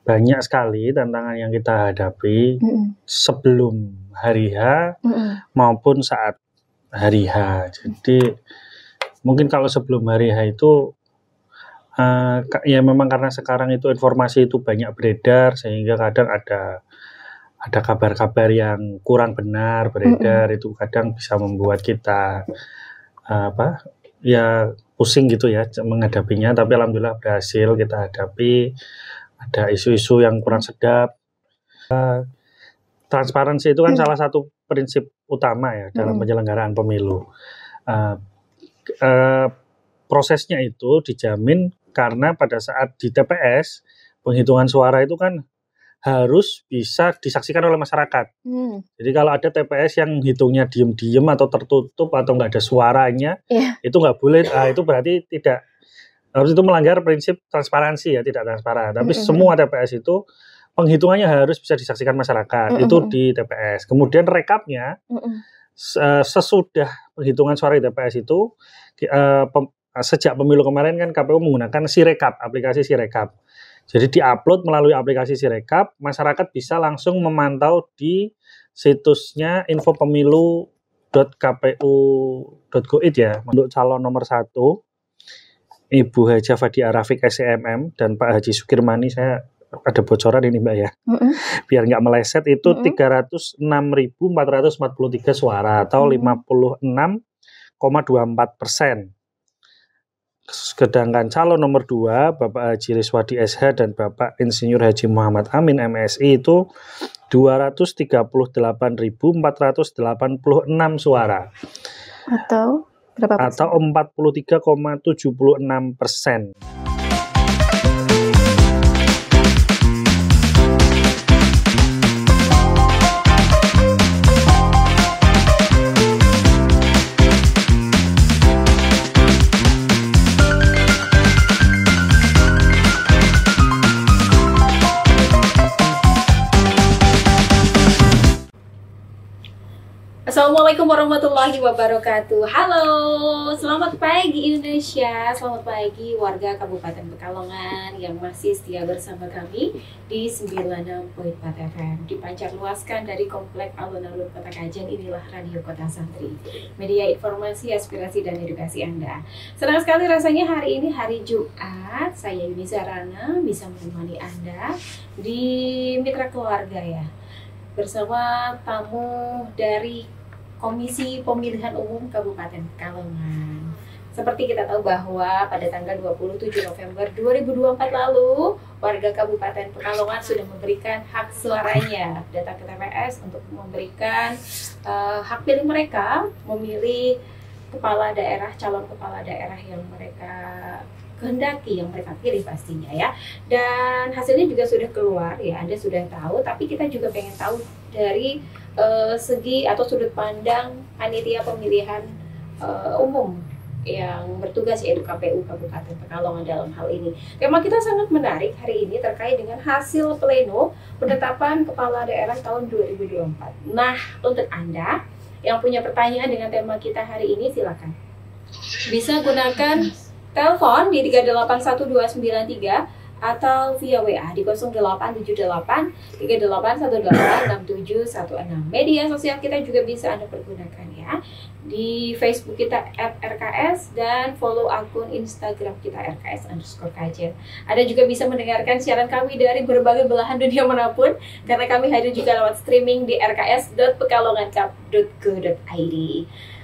banyak sekali tantangan yang kita hadapi sebelum hari H maupun saat hari H. Jadi mungkin kalau sebelum hari H itu ya memang karena sekarang itu informasi itu banyak beredar sehingga kadang ada kabar-kabar yang kurang benar beredar, itu kadang bisa membuat kita ya pusing gitu ya menghadapinya, tapi alhamdulillah berhasil kita hadapi. Ada isu-isu yang kurang sedap. Transparansi itu kan salah satu prinsip utama ya dalam penyelenggaraan pemilu. Prosesnya itu dijamin karena pada saat di TPS penghitungan suara itu kan harus bisa disaksikan oleh masyarakat. Jadi kalau ada TPS yang hitungnya diem-diem atau tertutup atau nggak ada suaranya, itu nggak boleh. Itu berarti tidak, harus itu melanggar prinsip transparansi ya, tidak transparan. Tapi semua TPS itu penghitungannya harus bisa disaksikan masyarakat. Itu di TPS. Kemudian rekapnya sesudah penghitungan suara di TPS itu sejak pemilu kemarin kan KPU menggunakan Sirekap, aplikasi Sirekap. Jadi diupload melalui aplikasi Sirekap, masyarakat bisa langsung memantau di situsnya infopemilu.kpu.go.id ya. Untuk calon nomor 1, Ibu Haja Fathia Rafiq SCMM dan Pak Haji Sukirmani, saya ada bocoran ini Mbak ya, biar nggak meleset, itu 306.443 suara atau 56,24%. Sedangkan calon nomor 2 Bapak Haji Riswadi SH dan Bapak Insinyur Haji Muhammad Amin MSI itu 238.486 suara atau berapa persen? Atau 43,76%. Assalamualaikum warahmatullahi wabarakatuh. Halo, selamat pagi Indonesia, selamat pagi warga Kabupaten Pekalongan yang masih setia bersama kami di 96.4 FM. Dipancar luaskan dari Komplek Alun-Alun Kota Kajen, inilah Radio Kota Santri, media informasi, aspirasi, dan edukasi Anda. Senang sekali rasanya hari ini hari Jumat, saya Yuni Zarana bisa menemani Anda di Mitra Keluarga ya, bersama tamu dari Komisi Pemilihan Umum Kabupaten Pekalongan. Seperti kita tahu bahwa pada tanggal 27 November 2024 lalu, warga Kabupaten Pekalongan sudah memberikan hak suaranya datang ke TPS untuk memberikan hak pilih mereka memilih kepala daerah, calon kepala daerah yang mereka kehendaki, yang mereka pilih pastinya ya. Dan hasilnya juga sudah keluar ya, Anda sudah tahu, tapi kita juga pengen tahu dari segi atau sudut pandang panitia pemilihan umum yang bertugas, yaitu KPU Kabupaten Pekalongan dalam hal ini. Tema kita sangat menarik hari ini terkait dengan hasil pleno penetapan kepala daerah tahun 2024. Nah, untuk Anda yang punya pertanyaan dengan tema kita hari ini, silakan bisa gunakan telepon di 381293 atau via WA di 0878 3818686716. Media sosial kita juga bisa Anda pergunakan ya. Di Facebook kita @rks dan follow akun Instagram kita @rks_kajen. Anda juga bisa mendengarkan siaran kami dari berbagai belahan dunia manapun, karena kami hadir juga lewat streaming di rks.pekalongankap.go.id.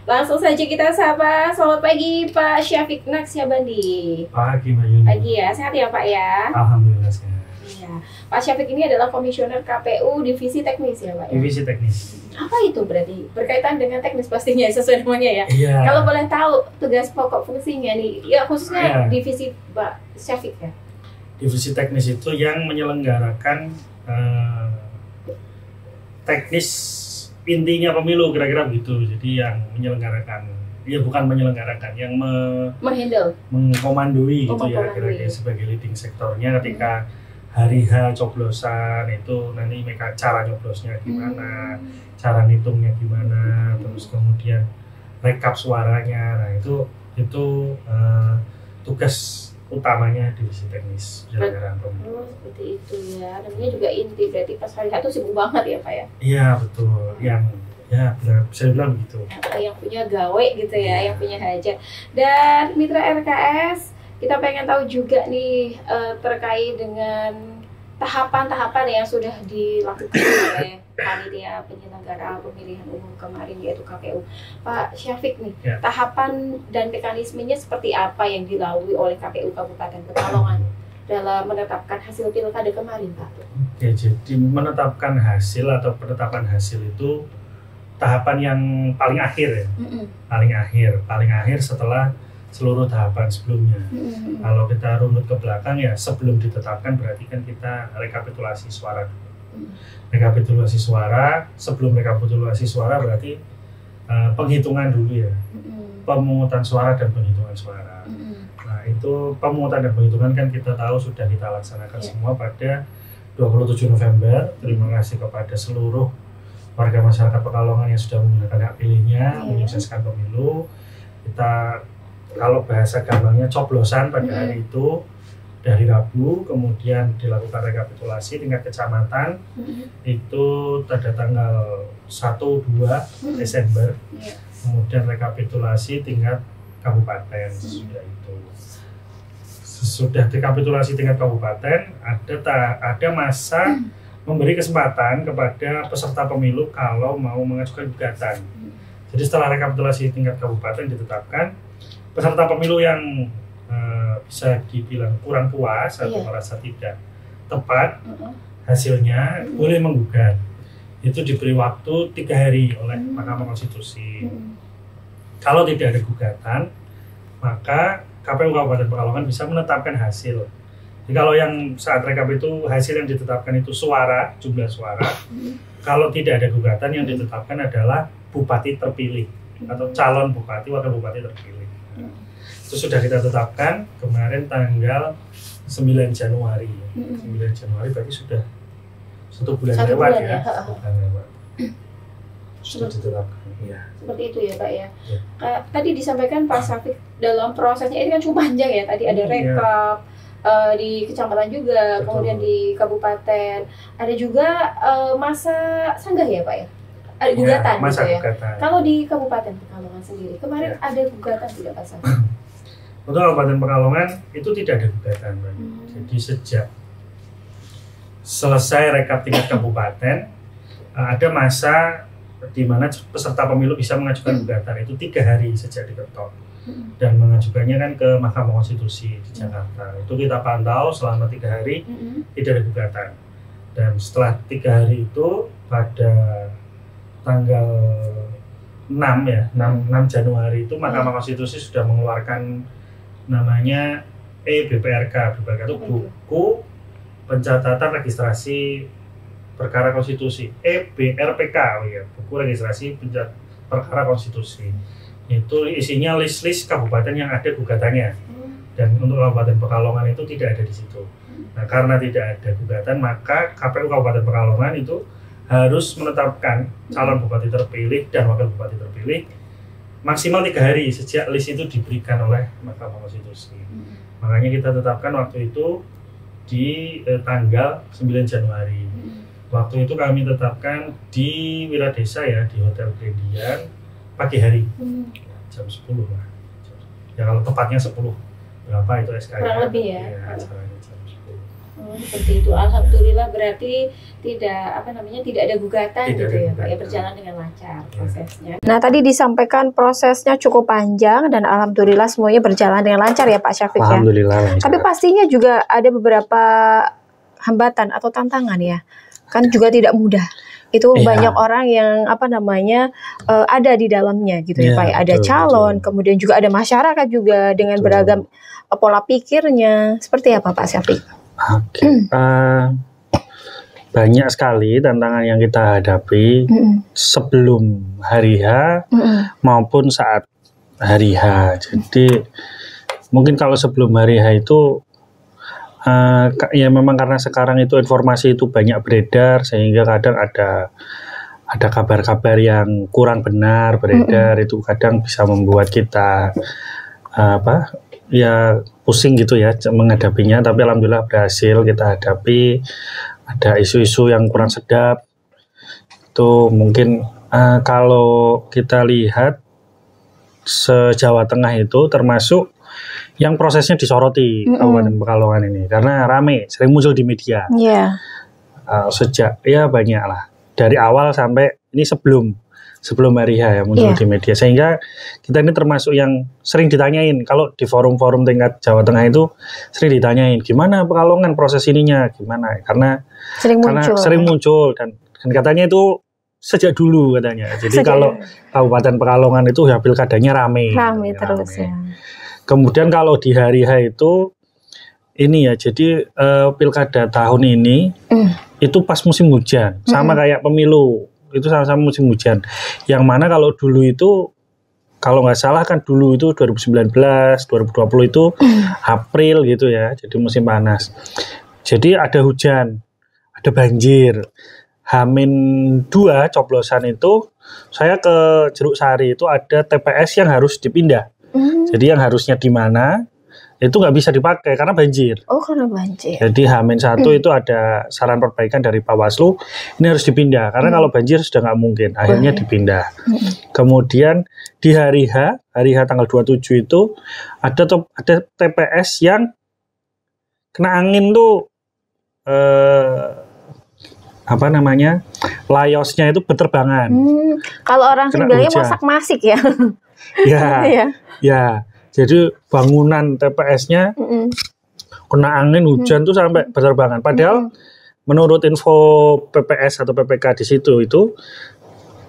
Langsung saja kita sapa. Selamat pagi Pak Syafiq Naksabandi. Pagi Mbak Yuni. Pagi ya, sehat ya Pak ya? Alhamdulillah sehat. Iya. Pak Syafiq ini adalah Komisioner KPU Divisi Teknis ya Pak ya? Divisi Teknis. Apa itu berarti? Berkaitan dengan teknis pastinya sesuai namanya ya? Iya. Kalau boleh tahu tugas pokok fungsinya nih, ya khususnya Divisi Pak Syafiq ya? Divisi Teknis itu yang menyelenggarakan teknis intinya pemilu, kira-kira begitu. Jadi yang menyelenggarakan, ya bukan menyelenggarakan, yang mengkomandoi gitu ya, kira-kira sebagai leading sektornya ketika hari H coblosan itu nanti mereka cara nyoblosnya gimana, cara ngitungnya gimana, terus kemudian rekap suaranya. Nah itu tugas utamanya divisi teknis penyelenggaraan pemilu. Seperti itu ya. Namanya juga inti, berarti pas hari itu sibuk banget ya Pak ya? Iya betul, yang ya benar bisa dibilang begitu. Yang punya gawe gitu ya, yang punya hajat. Dan mitra RKS, kita pengen tahu juga nih terkait dengan tahapan-tahapan yang sudah dilakukan oleh panitia penyelenggara pemilihan umum kemarin yaitu KPU. Pak Syafiq nih, tahapan dan mekanismenya seperti apa yang dilalui oleh KPU Kabupaten Pekalongan dalam menetapkan hasil pilkada kemarin, Pak? Oke, jadi menetapkan hasil atau penetapan hasil itu tahapan yang paling akhir ya, paling akhir setelah seluruh tahapan sebelumnya. Kalau kita runut ke belakang ya sebelum ditetapkan berarti kan kita rekapitulasi suara. Rekapitulasi suara, sebelum rekapitulasi suara berarti penghitungan dulu ya, pemungutan suara dan penghitungan suara. Nah itu pemungutan dan penghitungan kan kita tahu sudah kita laksanakan semua pada 27 November. Terima kasih kepada seluruh warga masyarakat Pekalongan yang sudah menggunakan hak pilihnya, menyukseskan pemilu. Kita kalau bahasa gampangnya coblosan pada hari itu dari Rabu, kemudian dilakukan rekapitulasi tingkat kecamatan itu pada tanggal 1-2 Desember, kemudian rekapitulasi tingkat kabupaten sesudah rekapitulasi tingkat kabupaten ada masa memberi kesempatan kepada peserta pemilu kalau mau mengajukan gugatan. Jadi setelah rekapitulasi tingkat kabupaten ditetapkan, peserta pemilu yang bisa dibilang kurang puas atau merasa tidak tepat hasilnya boleh menggugat. Itu diberi waktu 3 hari oleh Mahkamah Konstitusi. Kalau tidak ada gugatan, maka KPU Kabupaten Pekalongan bisa menetapkan hasil. Jadi kalau yang saat rekap itu hasil yang ditetapkan itu suara, jumlah suara. Kalau tidak ada gugatan, yang ditetapkan adalah bupati terpilih atau calon bupati, wakil bupati terpilih. Itu sudah kita tetapkan kemarin tanggal 9 Januari. 9 Januari berarti sudah 1 bulan lewat ya. Sudah ditetapkan. Ya. Seperti itu ya Pak ya. Tadi disampaikan Pak Syafiq dalam prosesnya ini kan cukup panjang ya. Tadi ada rekap di kecamatan juga, kemudian di kabupaten. Ada juga masa sanggah ya Pak ya? Ada gugatan gitu ya. Gugatan. Kalau di Kabupaten Pekalongan sendiri, kemarin ada gugatan tidak Pak Syafiq? Untuk Kabupaten Pekalongan itu tidak ada gugatan, Pak. Jadi sejak selesai rekap tingkat kabupaten, ada masa di mana peserta pemilu bisa mengajukan gugatan itu 3 hari sejak diketok dan mengajukannya kan ke Mahkamah Konstitusi di Jakarta. Itu kita pantau selama 3 hari tidak ada gugatan. Dan setelah 3 hari itu pada tanggal 6 Januari itu Mahkamah Konstitusi sudah mengeluarkan namanya BPRK. BPRK itu buku pencatatan registrasi perkara konstitusi, BRPK ya, buku registrasi perkara konstitusi. Itu isinya list-list kabupaten yang ada gugatannya. Dan untuk Kabupaten Pekalongan itu tidak ada di situ. Nah, karena tidak ada gugatan, maka KPU Kabupaten Pekalongan itu harus menetapkan calon bupati terpilih dan wakil bupati terpilih maksimal 3 hari sejak list itu diberikan oleh Mahkamah Konstitusi. Makanya kita tetapkan waktu itu di tanggal 9 Januari. Waktu itu kami tetapkan di Wiradesa ya, di Hotel Grendian pagi hari, jam 10 lah. Ya kalau tepatnya 10 berapa itu SK-nya? Kurang lebih ya. Acaranya jam 10. Seperti itu. Alhamdulillah berarti tidak ada gugatan gitu ya Pak ya, berjalan dengan lancar prosesnya. Nah tadi disampaikan prosesnya cukup panjang dan alhamdulillah semuanya berjalan dengan lancar ya Pak Syafiq ya. Alhamdulillah. Tapi pastinya juga ada beberapa hambatan atau tantangan ya. Kan juga tidak mudah. Itu banyak orang yang ada di dalamnya gitu ya Pak. Ada calon, kemudian juga ada masyarakat juga dengan beragam pola pikirnya. Seperti apa Pak Syafiq? Banyak sekali tantangan yang kita hadapi sebelum hari H maupun saat hari H. Jadi mungkin kalau sebelum hari H itu ya memang karena sekarang itu informasi itu banyak beredar sehingga kadang ada kabar-kabar yang kurang benar beredar, itu kadang bisa membuat kita ya pusing gitu ya menghadapinya, tapi alhamdulillah berhasil kita hadapi. Ada isu-isu yang kurang sedap itu mungkin kalau kita lihat se-Jawa Tengah itu termasuk yang prosesnya disoroti Kabupaten Pekalongan ini karena rame, sering muncul di media. Sejak ya banyak lah dari awal sampai ini sebelum hari H ya muncul di media, sehingga kita ini termasuk yang sering ditanyain. Kalau di forum-forum tingkat Jawa Tengah itu sering ditanyain gimana Pekalongan proses ininya gimana, karena sering muncul dan katanya itu sejak dulu katanya. Jadi kalau Kabupaten Pekalongan itu ya pilkadanya rame terus ya. Kemudian kalau di hari H itu ini ya, jadi pilkada tahun ini itu pas musim hujan, sama kayak pemilu itu sama-sama musim hujan. Yang mana kalau dulu itu kalau nggak salah kan dulu itu 2019, 2020 itu April gitu ya, jadi musim panas. Jadi ada hujan, ada banjir. H-2 coblosan itu saya ke Jeruk Sari itu ada TPS yang harus dipindah. Jadi yang harusnya di mana itu nggak bisa dipakai karena banjir. Oh, karena banjir. Jadi H-1 itu ada saran perbaikan dari Bawaslu, ini harus dipindah karena kalau banjir sudah nggak mungkin. Akhirnya dipindah. Kemudian di hari H tanggal 27 itu ada TPS yang kena angin tuh layosnya itu berterbangan. Kalau orang bilangnya masak-masik ya. Ya. Jadi bangunan TPS-nya kena angin hujan tuh sampai berterbangan. Padahal menurut info PPS atau PPK di situ itu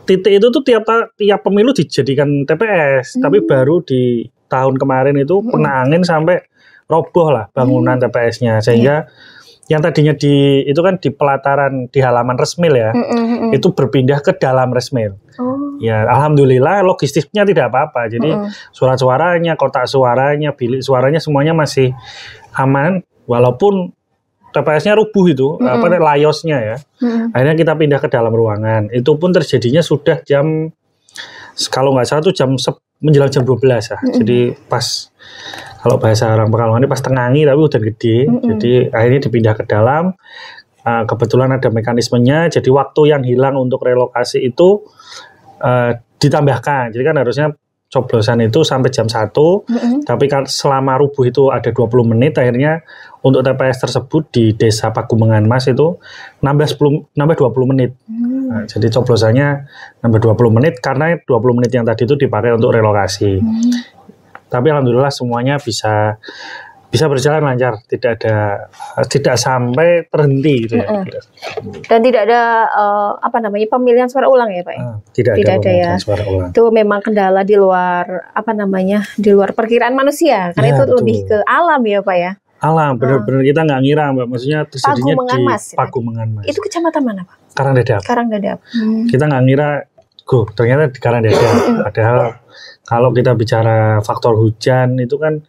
titik itu tuh tiap pemilu dijadikan TPS, tapi baru di tahun kemarin itu kena angin sampai roboh lah bangunan TPS-nya, sehingga yang tadinya itu kan di pelataran di halaman resmil ya, itu berpindah ke dalam resmil. Ya alhamdulillah logistiknya tidak apa-apa. Jadi surat suaranya, kotak suaranya, bilik suaranya semuanya masih aman, walaupun TPS-nya rubuh itu, layosnya ya. Akhirnya kita pindah ke dalam ruangan. Itu pun terjadinya sudah jam, kalau nggak salah itu menjelang jam 12 ya. Jadi pas, kalau bahasa orang Pekalongan ini pas tengangi tapi udah gede. Jadi akhirnya dipindah ke dalam. Kebetulan ada mekanismenya. Jadi waktu yang hilang untuk relokasi itu ditambahkan. Jadi kan harusnya coblosan itu sampai jam 1, tapi kan selama rubuh itu ada 20 menit, akhirnya untuk TPS tersebut di Desa Pagumengan Mas itu nambah 20 menit. Nah, jadi coblosannya nambah 20 menit karena 20 menit yang tadi itu dipakai untuk relokasi. Tapi alhamdulillah semuanya bisa berjalan lancar, tidak sampai terhenti gitu ya. Dan tidak ada pemilihan suara ulang ya Pak? Tidak ada ya. Suara ulang. Itu memang kendala di luar di luar perkiraan manusia, karena itu betul. Lebih ke alam ya Pak ya. Alam, benar-benar kita nggak ngira Mbak, maksudnya terjadinya di Pagumengan Mas. Itu kecamatan mana Pak? Karangdadap. Kita nggak ngira, ternyata di Karangdadap. Padahal kalau kita bicara faktor hujan itu kan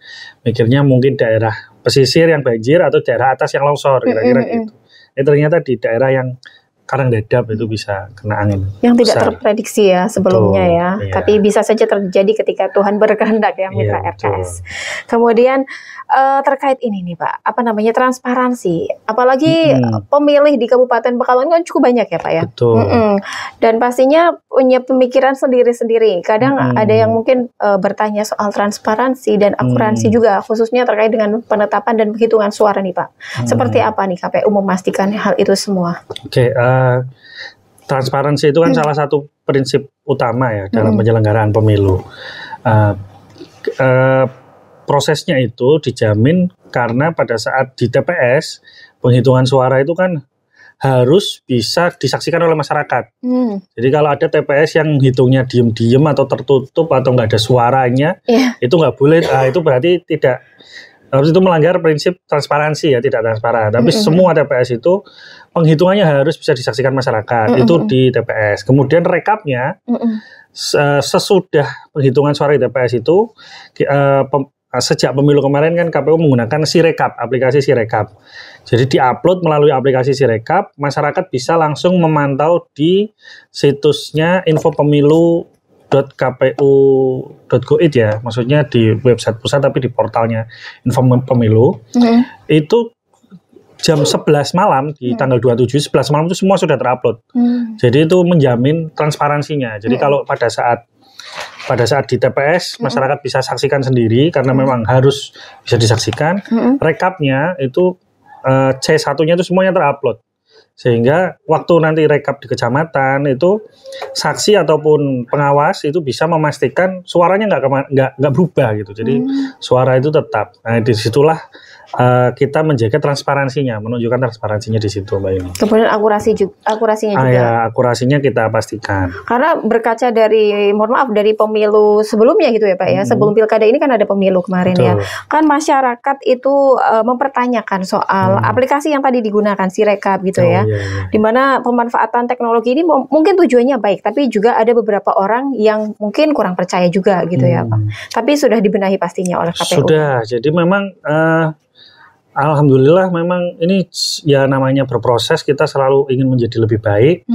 mikirnya mungkin daerah pesisir yang banjir atau daerah atas yang longsor kira-kira gitu. Ternyata di daerah yang Karangdadap itu bisa kena angin. Yang tidak terprediksi ya sebelumnya. Betul, ya. Iya. Tapi bisa saja terjadi ketika Tuhan berkehendak ya Mitra RKS. Kemudian terkait ini nih Pak, transparansi. Apalagi pemilih di Kabupaten Pekalongan kan cukup banyak ya Pak ya. Betul. Dan pastinya punya pemikiran sendiri-sendiri. Kadang ada yang mungkin bertanya soal transparansi dan akuransi juga, khususnya terkait dengan penetapan dan penghitungan suara nih Pak. Seperti apa nih KPU memastikan hal itu semua? Oke, transparansi itu kan salah satu prinsip utama ya dalam penyelenggaraan pemilu. Prosesnya itu dijamin karena pada saat di TPS penghitungan suara itu kan harus bisa disaksikan oleh masyarakat. Jadi kalau ada TPS yang hitungnya diem-diem atau tertutup atau nggak ada suaranya, itu nggak boleh. Itu berarti tidak, itu melanggar prinsip transparansi ya, tidak transparan. Tapi semua TPS itu penghitungannya harus bisa disaksikan masyarakat. Itu di TPS. Kemudian rekapnya sesudah penghitungan suara di TPS itu sejak pemilu kemarin kan KPU menggunakan Sirekap, aplikasi Sirekap. Jadi diupload melalui aplikasi Sirekap, masyarakat bisa langsung memantau di situsnya info pemilu www.kpu.go.id ya, maksudnya di website pusat tapi di portalnya Info Pemilu, itu jam 11 malam di tanggal 27, 11 malam itu semua sudah terupload. Jadi itu menjamin transparansinya. Jadi kalau pada saat di TPS masyarakat bisa saksikan sendiri karena memang harus bisa disaksikan. Rekapnya itu C1-nya itu semuanya terupload. Sehingga waktu nanti rekap di kecamatan itu saksi ataupun pengawas itu bisa memastikan suaranya nggak berubah gitu. Jadi suara itu tetap. Nah, disitulah kita menjaga transparansinya, menunjukkan transparansinya di situ, Mbak ini. Kemudian akurasinya juga. Ya, akurasinya kita pastikan. Karena berkaca dari, mohon maaf, dari pemilu sebelumnya gitu ya Pak ya, sebelum pilkada ini kan ada pemilu kemarin. Betul. Ya. Kan masyarakat itu mempertanyakan soal aplikasi yang tadi digunakan, Sirekap gitu ya. Iya. Dimana pemanfaatan teknologi ini mungkin tujuannya baik, tapi juga ada beberapa orang yang mungkin kurang percaya juga gitu ya Pak. Tapi sudah dibenahi pastinya oleh KPU. Sudah, jadi memang alhamdulillah memang ini ya namanya berproses, kita selalu ingin menjadi lebih baik.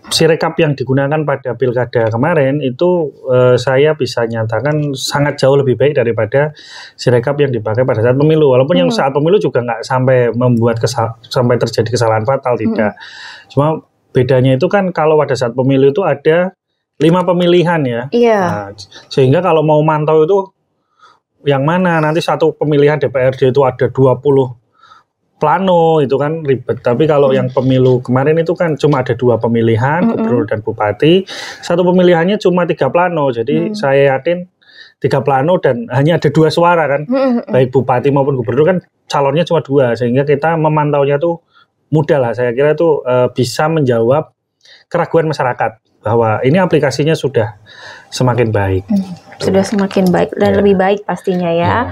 Sirekap yang digunakan pada pilkada kemarin itu saya bisa nyatakan sangat jauh lebih baik daripada Sirekap yang dipakai pada saat pemilu. Walaupun yang saat pemilu juga nggak sampai membuat sampai terjadi kesalahan fatal, tidak. Cuma bedanya itu kan kalau pada saat pemilu itu ada 5 pemilihan ya. Nah, sehingga kalau mau mantau itu yang mana nanti satu pemilihan DPRD itu ada 20 plano, itu kan ribet. Tapi kalau yang pemilu kemarin itu kan cuma ada 2 pemilihan, gubernur dan bupati. Satu pemilihannya cuma 3 plano. Jadi saya yakin 3 plano dan hanya ada 2 suara kan. Baik bupati maupun gubernur kan calonnya cuma 2. Sehingga kita memantaunya tuh mudah lah. Saya kira itu bisa menjawab keraguan masyarakat bahwa ini aplikasinya sudah semakin baik. Sudah semakin baik dan lebih baik pastinya ya.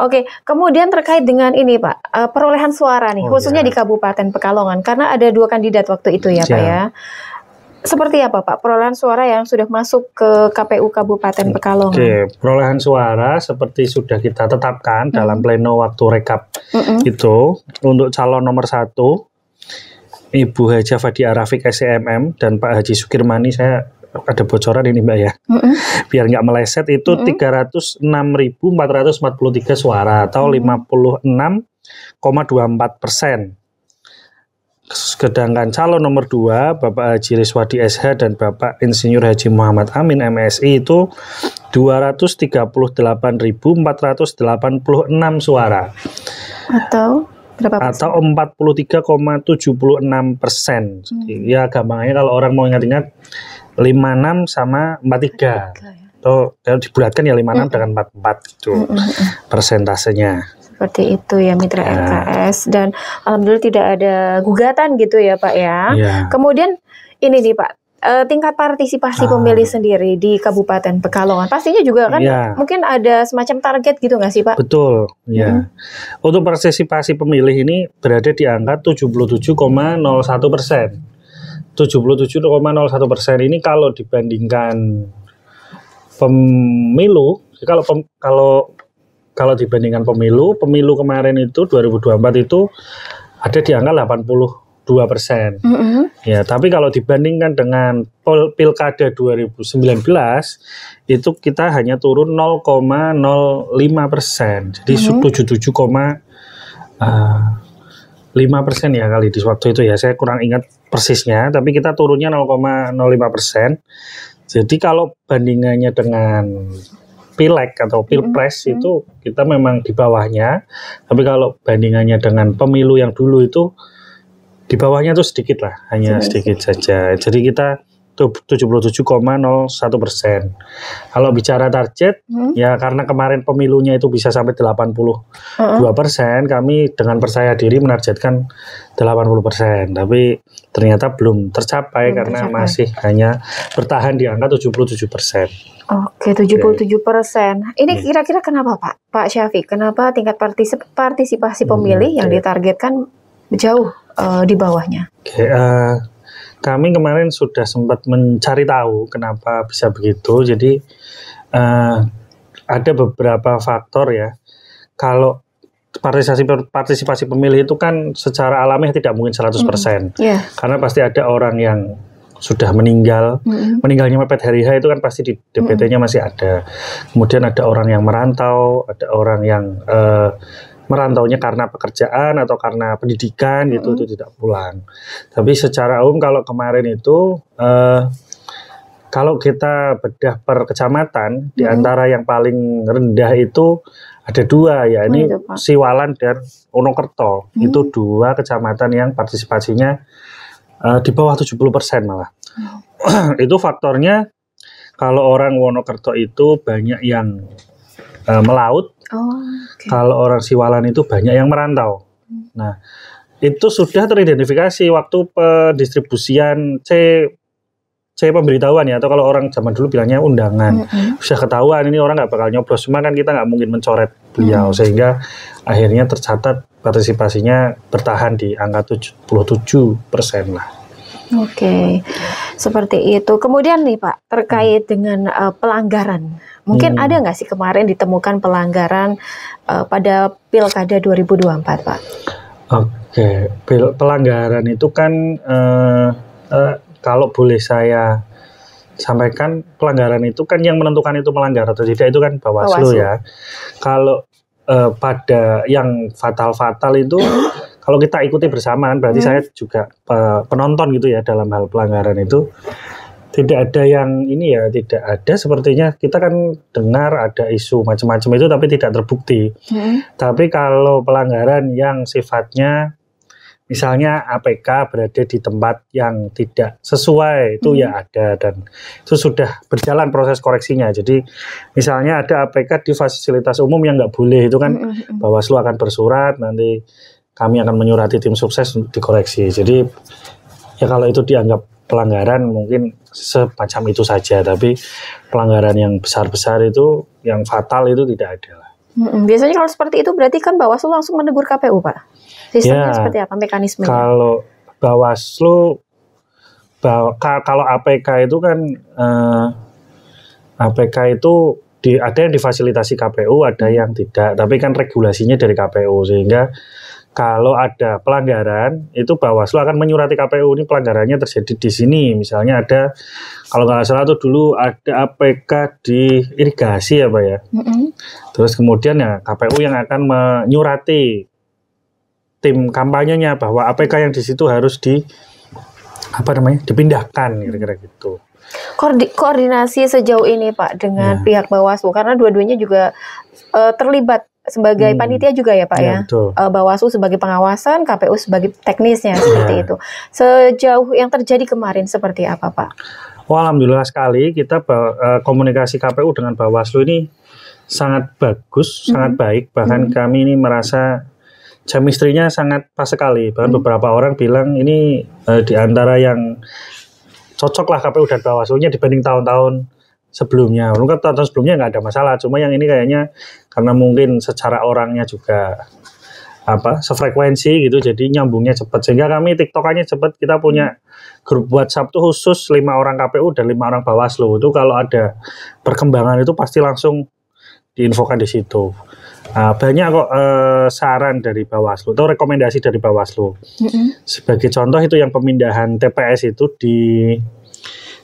Oke, kemudian terkait dengan ini Pak, perolehan suara nih, khususnya di Kabupaten Pekalongan, karena ada 2 kandidat waktu itu ya Pak ya. Seperti apa Pak perolehan suara yang sudah masuk ke KPU Kabupaten Pekalongan? Oke, perolehan suara seperti sudah kita tetapkan dalam pleno waktu rekap itu, untuk calon nomor 1 Ibu Haja Fadia Rafiq SCMM dan Pak Haji Sukirmani, saya ada bocoran ini Mbak ya, biar nggak meleset, itu 306.443 suara atau 56,24%. Sedangkan calon nomor 2 Bapak Haji Riswadi SH dan Bapak Insinyur Haji Muhammad Amin MSI itu 238.486 suara atau berapa persen? Atau 43,76%. Ya gampangnya kalau orang mau ingat-ingat 56 sama 43. Atau kalau dibulatkan ya 56 dengan 44 gitu persentasenya. Seperti itu ya mitra RKS, dan alhamdulillah tidak ada gugatan gitu ya Pak ya. Kemudian ini nih Pak, tingkat partisipasi pemilih sendiri di Kabupaten Pekalongan pastinya juga kan mungkin ada semacam target gitu nggak sih Pak? Betul ya. Untuk partisipasi pemilih ini berada di angka 77,01%. 77,01% ini kalau dibandingkan pemilu, kalau dibandingkan pemilu kemarin itu 2024 itu ada di angka 82%. Ya, tapi kalau dibandingkan dengan pilkada 2019 itu kita hanya turun 0,05%. Jadi 77,5% ya kali di waktu itu ya. Saya kurang ingat persisnya, tapi kita turunnya 0,05%. Jadi kalau bandingannya dengan Pileg atau Pilpres itu kita memang di bawahnya, tapi kalau bandingannya dengan pemilu yang dulu itu di bawahnya tuh sedikit lah, hanya sedikit saja. Jadi kita tuh 77,01%. Kalau bicara target, ya karena kemarin pemilunya itu bisa sampai 82%, kami dengan percaya diri menargetkan 80%. Tapi ternyata belum tercapai karena masih hanya bertahan di angka 77%. Oke, 77%. Ini kira-kira kenapa Pak Syafiq? Kenapa tingkat partisipasi pemilih yang ditargetkan jauh di bawahnya? Kami kemarin sudah sempat mencari tahu kenapa bisa begitu. Jadi ada beberapa faktor ya. Kalau partisipasi pemilih itu kan secara alamiah tidak mungkin 100%. Karena pasti ada orang yang sudah meninggal, meninggalnya mepet hari H itu kan pasti di DPT-nya masih ada. Kemudian ada orang yang merantau, ada orang yang merantaunya karena pekerjaan atau karena pendidikan gitu, itu tidak pulang. Tapi secara umum kalau kemarin itu kalau kita bedah per kecamatan, di antara yang paling rendah itu ada 2 ya, ini Siwalan dan Wonokerto. Itu 2 kecamatan yang partisipasinya di bawah 70% malah. Itu faktornya kalau orang Wonokerto itu banyak yang melaut, kalau orang Siwalan itu banyak yang merantau. Nah, itu sudah teridentifikasi waktu pendistribusian C pemberitahuan ya, atau kalau orang zaman dulu bilangnya undangan. Sudah ketahuan ini orang nggak bakal nyoblos, cuma kan kita nggak mungkin mencoret beliau, sehingga akhirnya tercatat partisipasinya bertahan di angka 77% lah. Oke, seperti itu. Kemudian nih Pak, terkait dengan pelanggaran, mungkin ada nggak sih kemarin ditemukan pelanggaran pada Pilkada 2024 Pak? Oke, pelanggaran itu kan kalau boleh saya sampaikan, pelanggaran itu kan yang menentukan itu melanggar atau tidak itu kan Bawaslu ya. Kalau pada yang fatal-fatal itu kalau kita ikuti bersama kan berarti saya juga penonton gitu ya dalam hal pelanggaran itu. Tidak ada yang ini ya, tidak ada sepertinya. Kita kan dengar ada isu macam-macam itu tapi tidak terbukti. Tapi kalau pelanggaran yang sifatnya misalnya APK berada di tempat yang tidak sesuai itu ya ada, dan itu sudah berjalan proses koreksinya. Jadi misalnya ada APK di fasilitas umum yang nggak boleh, itu kan Bawaslu akan bersurat, nanti kami akan menyurati tim sukses untuk dikoreksi. Jadi ya kalau itu dianggap pelanggaran mungkin semacam itu saja, tapi pelanggaran yang besar-besar itu, yang fatal itu tidak ada lah. Biasanya kalau seperti itu berarti kan Bawaslu langsung menegur KPU Pak? Sistemnya seperti apa mekanismenya? Kalau Bawaslu, kalau APK itu kan APK itu ada yang difasilitasi KPU, ada yang tidak. Tapi kan regulasinya dari KPU, sehingga kalau ada pelanggaran itu Bawaslu akan menyurati KPU, ini pelanggarannya terjadi di sini. Misalnya ada, kalau nggak salah tuh dulu ada APK di irigasi ya Pak ya. Terus kemudian ya KPU yang akan menyurati tim kampanyenya bahwa APK yang di situ harus dipindahkan kira-kira gitu. Koordinasi sejauh ini Pak dengan pihak Bawaslu, karena dua-duanya juga terlibat sebagai panitia juga ya Pak ya. Bawaslu sebagai pengawasan, KPU sebagai teknisnya seperti itu. Sejauh yang terjadi kemarin seperti apa Pak? Alhamdulillah sekali kita komunikasi KPU dengan Bawaslu ini sangat bagus, sangat baik. Bahkan kami ini merasa chemistry-nya sangat pas sekali. Bahkan beberapa orang bilang ini di antara yang cocok lah KPU dan Bawaslu-nya dibanding tahun-tahun sebelumnya. Mungkin tahun sebelumnya nggak ada masalah, cuma yang ini kayaknya karena mungkin secara orangnya juga sefrekuensi gitu, jadi nyambungnya cepat. Sehingga kami tiktokannya cepat. Kita punya grup WhatsApp tuh khusus 5 orang KPU dan 5 orang Bawaslu. Itu kalau ada perkembangan itu pasti langsung diinfokan di situ. Banyak kok saran dari Bawaslu atau rekomendasi dari Bawaslu. Sebagai contoh itu yang pemindahan TPS itu di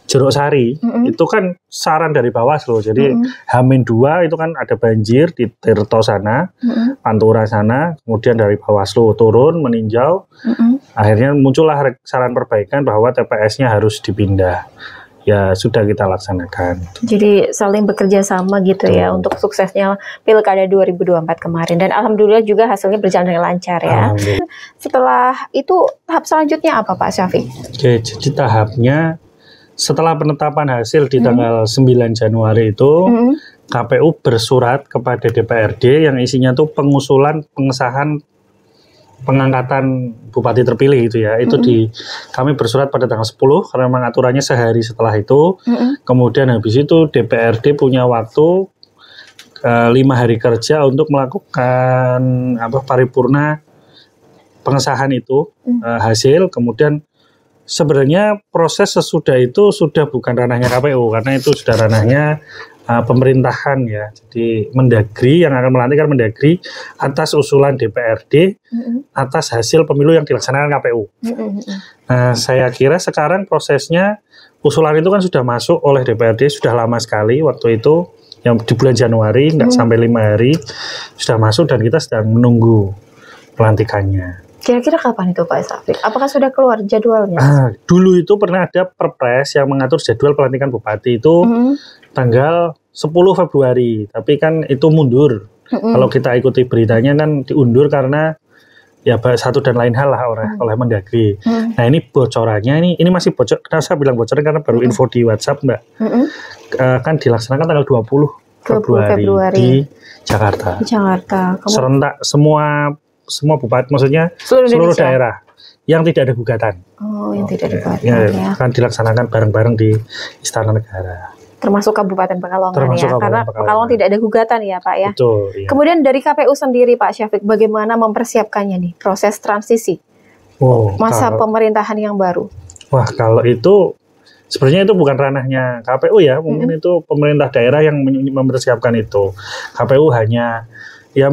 Jeruk Sari, itu kan saran dari Bawaslu. Jadi H-2 itu kan ada banjir di Tirto sana, Pantura sana, kemudian dari Bawaslu turun meninjau, akhirnya muncullah saran perbaikan bahwa TPS-nya harus dipindah. Ya sudah kita laksanakan. Jadi saling bekerja sama gitu ya untuk suksesnya Pilkada 2024 kemarin, dan alhamdulillah juga hasilnya berjalan dengan lancar ya. Setelah itu tahap selanjutnya apa Pak Syafiq? Oke, jadi tahapnya setelah penetapan hasil di tanggal 9 Januari itu KPU bersurat kepada DPRD yang isinya tuh pengusulan pengesahan pengangkatan bupati terpilih itu ya. Itu kami bersurat pada tanggal 10 karena memang aturannya sehari setelah itu. Kemudian habis itu DPRD punya waktu 5 hari kerja untuk melakukan paripurna pengesahan itu hasil. Kemudian sebenarnya proses sesudah itu sudah bukan ranahnya KPU karena itu sudah ranahnya pemerintahan ya. Jadi Mendagri yang akan melantik kan Mendagri atas usulan DPRD atas hasil pemilu yang dilaksanakan KPU. Nah, saya kira sekarang prosesnya usulan itu kan sudah masuk oleh DPRD sudah lama sekali waktu itu, yang di bulan Januari, nggak sampai 5 hari sudah masuk dan kita sedang menunggu pelantikannya. Kira-kira kapan itu Pak Syafiq? Apakah sudah keluar jadwalnya? Dulu itu pernah ada perpres yang mengatur jadwal pelantikan bupati itu tanggal 10 Februari, tapi kan itu mundur. Kalau kita ikuti beritanya kan diundur karena ya satu dan lain hal lah oleh Mendagri. Nah ini bocorannya ini masih bocor. Kenapa saya bilang bocoran karena baru info di WhatsApp Mbak. Kan dilaksanakan tanggal 20 Februari di Jakarta. Di Jakarta. Serentak semua bupati, maksudnya seluruh daerah yang tidak ada gugatan. Oh, yang tidak ada gugatan ya. Akan dilaksanakan bareng-bareng di Istana Negara. Termasuk Kabupaten Pekalongan ya, karena Pekalongan tidak ada gugatan ya Pak ya. Betul. Ya. Kemudian dari KPU sendiri Pak Syafiq, bagaimana mempersiapkannya nih proses transisi masa pemerintahan yang baru? Wah kalau itu sebenarnya itu bukan ranahnya KPU ya, mungkin itu pemerintah daerah yang mempersiapkan itu. KPU hanya ya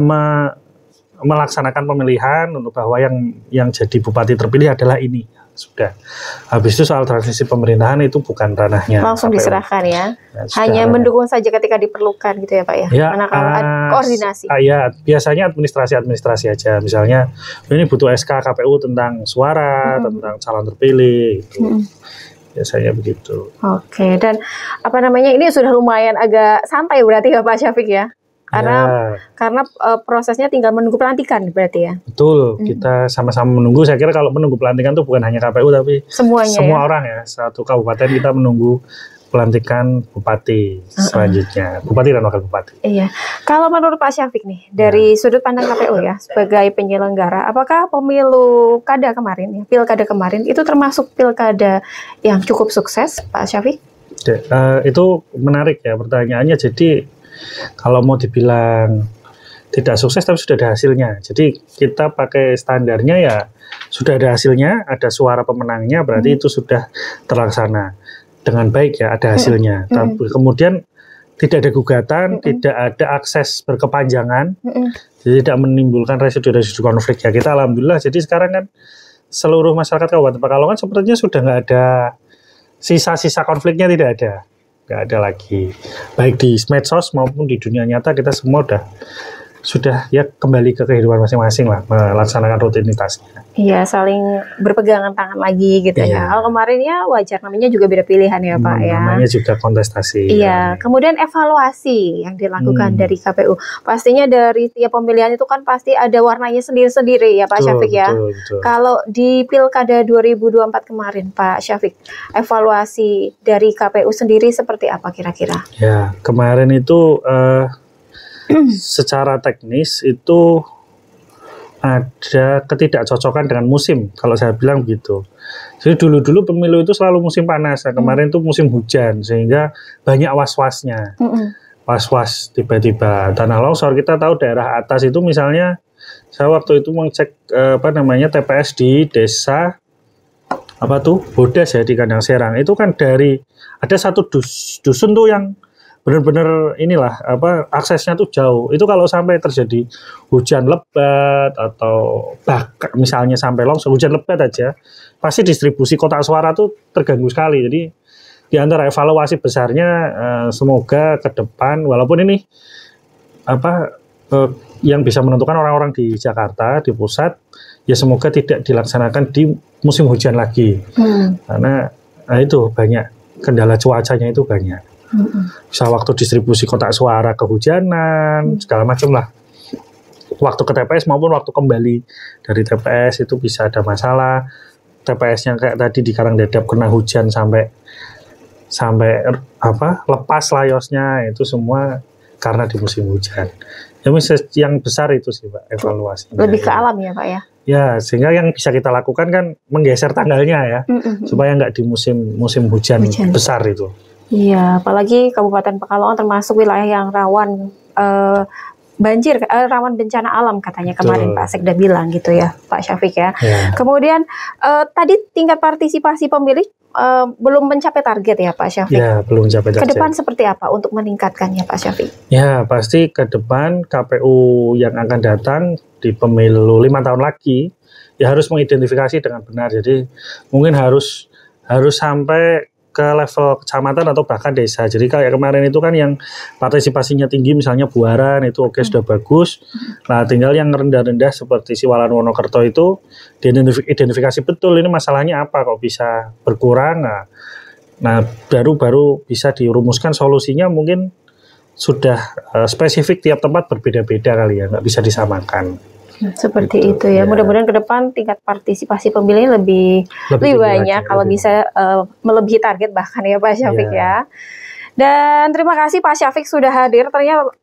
melaksanakan pemilihan untuk bahwa yang jadi bupati terpilih adalah ini. Sudah. Habis itu soal transisi pemerintahan itu bukan ranahnya. Langsung KPU. Diserahkan ya. Hanya mendukung saja ketika diperlukan gitu ya Pak ya. Manakala koordinasi. Ya, biasanya administrasi aja. Misalnya ini butuh SK KPU tentang suara, tentang calon terpilih gitu. Biasanya begitu. Oke, dan ini sudah lumayan agak santai berarti ya Pak Syafiq ya. Karena prosesnya tinggal menunggu pelantikan berarti ya. Betul, kita sama-sama menunggu. Saya kira kalau menunggu pelantikan itu bukan hanya KPU tapi semua orang ya. Satu kabupaten kita menunggu pelantikan bupati selanjutnya, bupati dan wakil bupati. Iya. Kalau menurut Pak Syafiq nih, dari sudut pandang KPU ya, sebagai penyelenggara, apakah pilkada kemarin itu termasuk pilkada yang cukup sukses, Pak Syafiq? Itu menarik ya pertanyaannya. Jadi kalau mau dibilang tidak sukses tapi sudah ada hasilnya. Jadi kita pakai standarnya ya sudah ada hasilnya, ada suara pemenangnya, berarti itu sudah terlaksana dengan baik ya, ada hasilnya. Tapi kemudian tidak ada gugatan, tidak ada akses berkepanjangan, jadi tidak menimbulkan residu-residu konflik ya. Kita alhamdulillah. Jadi sekarang kan seluruh masyarakat Kabupaten Pekalongan sepertinya sudah nggak ada sisa-sisa konfliknya, tidak ada. Nggak ada lagi, baik di medsos maupun di dunia nyata kita semua sudah ya kembali ke kehidupan masing-masing lah, melaksanakan rutinitasnya. Iya, saling berpegangan tangan lagi gitu ya. Kalau kemarin ya wajar, namanya juga beda pilihan ya Pak ya. Namanya juga kontestasi. Iya, kemudian evaluasi yang dilakukan dari KPU. Pastinya dari tiap pemilihan itu kan pasti ada warnanya sendiri-sendiri ya Pak Syafiq ya. Betul. Kalau di Pilkada 2024 kemarin Pak Syafiq, evaluasi dari KPU sendiri seperti apa kira-kira? Ya, kemarin itu secara teknis itu ada ketidakcocokan dengan musim, kalau saya bilang begitu. Jadi dulu pemilu itu selalu musim panas, kemarin itu musim hujan, sehingga banyak was-wasnya. Was-was tiba-tiba tanah longsor. Kita tahu daerah atas itu misalnya, saya waktu itu mengecek TPS di desa Bodas ya, di Kandang Serang. Itu kan ada satu dusun tuh yang benar-benar aksesnya tuh jauh. Itu kalau sampai terjadi hujan lebat atau bahkan misalnya sampai longsor, hujan lebat aja, pasti distribusi kotak suara tuh terganggu sekali. Jadi di antara evaluasi besarnya semoga ke depan, walaupun ini yang bisa menentukan orang-orang di Jakarta, di pusat, ya semoga tidak dilaksanakan di musim hujan lagi. Karena itu banyak kendala cuacanya, itu banyak. Bisa waktu distribusi kotak suara kehujanan, segala macam lah. Waktu ke TPS maupun waktu kembali dari TPS itu bisa ada masalah. TPS-nya kayak tadi di Karangdadap kena hujan sampai lepas layosnya, itu semua karena di musim hujan. Yang besar itu sih Pak, evaluasinya. Lebih ke alam ya Pak ya? Ya, sehingga yang bisa kita lakukan kan menggeser tanggalnya ya, supaya nggak di musim hujan besar itu. Iya, apalagi Kabupaten Pekalongan termasuk wilayah yang rawan banjir, rawan bencana alam katanya kemarin Pak Sekda bilang gitu ya, Pak Syafiq ya. Kemudian tadi tingkat partisipasi pemilih belum mencapai target ya Pak Syafiq. Ya, belum mencapai target. Ke depan seperti apa untuk meningkatkannya Pak Syafiq? Ya, pasti ke depan KPU yang akan datang di pemilu 5 tahun lagi ya harus mengidentifikasi dengan benar. Jadi mungkin harus sampai ke level kecamatan atau bahkan desa. Jadi kayak kemarin itu kan yang partisipasinya tinggi misalnya Buaran itu sudah bagus. Nah tinggal yang rendah-rendah seperti Siwalan Wonokerto itu diidentifikasi betul ini masalahnya apa kok bisa berkurang. Nah baru bisa dirumuskan solusinya, mungkin sudah spesifik tiap tempat berbeda-beda kali ya, nggak bisa disamakan. Seperti itu ya. Mudah-mudahan ke depan tingkat partisipasi pemilih lebih banyak, kalau bisa melebihi target bahkan ya Pak Syafiq ya. Dan terima kasih Pak Syafiq sudah hadir.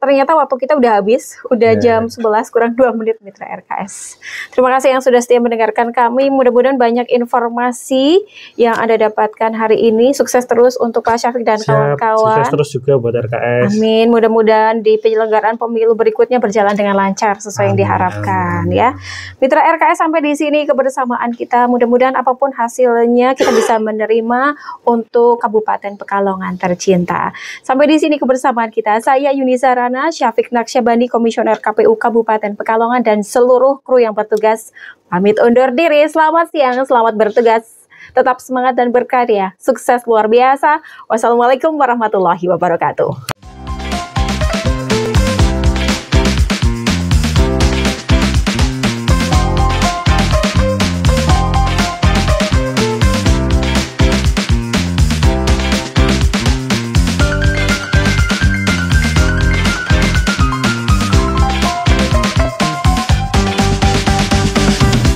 Ternyata waktu kita udah habis, udah jam 11 kurang 2 menit Mitra RKS. Terima kasih yang sudah setia mendengarkan kami. Mudah-mudahan banyak informasi yang Anda dapatkan hari ini. Sukses terus untuk Pak Syafiq dan kawan-kawan. Sukses terus juga buat RKS. Amin. Mudah-mudahan di penyelenggaraan pemilu berikutnya berjalan dengan lancar sesuai yang diharapkan ya. Mitra RKS, sampai di sini kebersamaan kita. Mudah-mudahan apapun hasilnya kita bisa menerima untuk Kabupaten Pekalongan tercinta. Sampai di sini kebersamaan kita. Saya Yuni Zarana, Syafiq Naksyabandi, Komisioner KPU Kabupaten Pekalongan, dan seluruh kru yang bertugas pamit undur diri. Selamat siang, selamat bertugas. Tetap semangat dan berkarya. Sukses luar biasa. Wassalamualaikum warahmatullahi wabarakatuh.